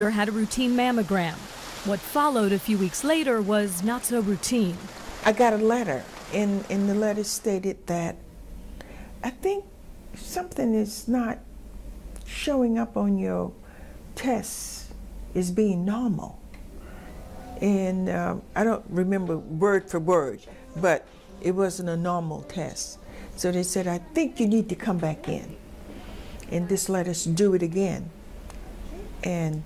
Had a routine mammogram. What followed a few weeks later was not so routine. I got a letter, and the letter stated that I think something is not showing up on your tests as being normal. And I don't remember word for word, but it wasn't a normal test. So they said, I think you need to come back in and just let us do it again. And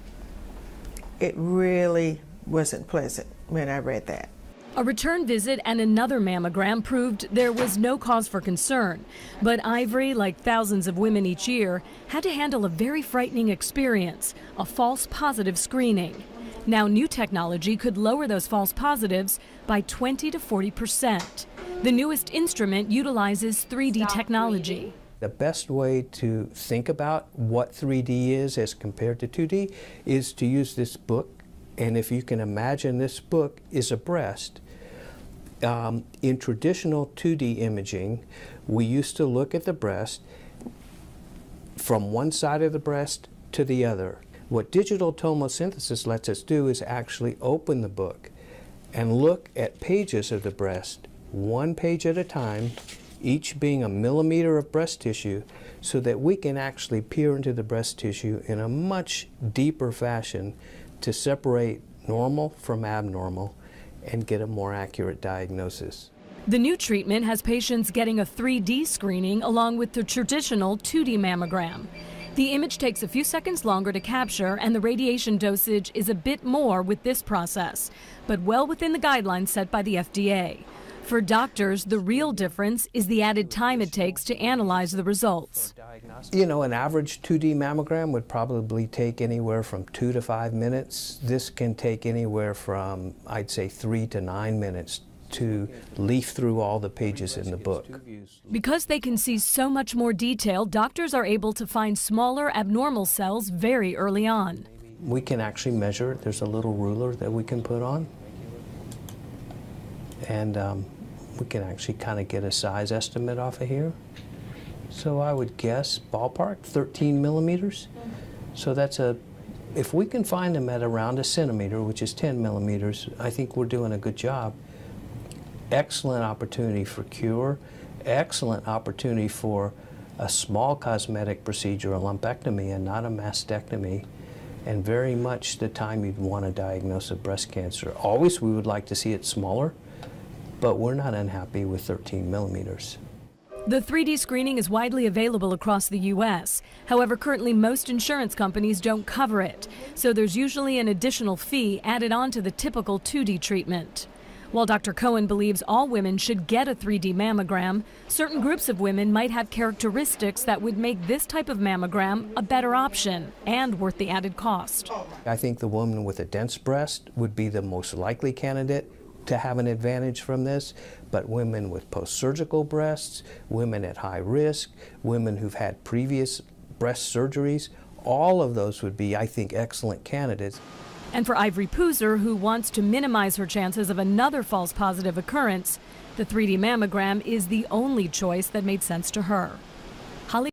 it really wasn't pleasant when I read that. A return visit and another mammogram proved there was no cause for concern. But Ivory, like thousands of women each year, had to handle a very frightening experience, a false positive screening. Now new technology could lower those false positives by 20 to 40%. The newest instrument utilizes 3D technology. The best way to think about what 3D is as compared to 2D is to use this book. And if you can imagine, this book is a breast. In traditional 2D imaging, we used to look at the breast from one side of the breast to the other. What digital tomosynthesis lets us do is actually open the book and look at pages of the breast, one page at a time, each being a millimeter of breast tissue, so that we can actually peer into the breast tissue in a much deeper fashion to separate normal from abnormal and get a more accurate diagnosis. The new treatment has patients getting a 3D screening along with the traditional 2D mammogram. The image takes a few seconds longer to capture, and the radiation dosage is a bit more with this process, but well within the guidelines set by the FDA. For doctors, the real difference is the added time it takes to analyze the results. You know, an average 2D mammogram would probably take anywhere from 2 to 5 minutes. This can take anywhere from, I'd say, 3 to 9 minutes to leaf through all the pages in the book. Because they can see so much more detail, doctors are able to find smaller abnormal cells very early on. We can actually measure it. There's a little ruler that we can put on. And we can actually kind of get a size estimate off of here. So I would guess ballpark 13 millimeters. So that's if we can find them at around a centimeter, which is 10 millimeters, I think we're doing a good job. Excellent opportunity for cure, excellent opportunity for a small cosmetic procedure, a lumpectomy and not a mastectomy, and very much the time you'd want to diagnose a breast cancer. Always we would like to see it smaller, but we're not unhappy with 13 millimeters. The 3D screening is widely available across the U.S. However, currently most insurance companies don't cover it, so there's usually an additional fee added on to the typical 2D treatment. While Dr. Cohen believes all women should get a 3D mammogram, certain groups of women might have characteristics that would make this type of mammogram a better option and worth the added cost. I think the woman with a dense breast would be the most likely candidate to have an advantage from this, but women with post-surgical breasts, women at high risk, women who've had previous breast surgeries, all of those would be, I think, excellent candidates. And for Ivory Poozer, who wants to minimize her chances of another false positive occurrence, the 3D mammogram is the only choice that made sense to her.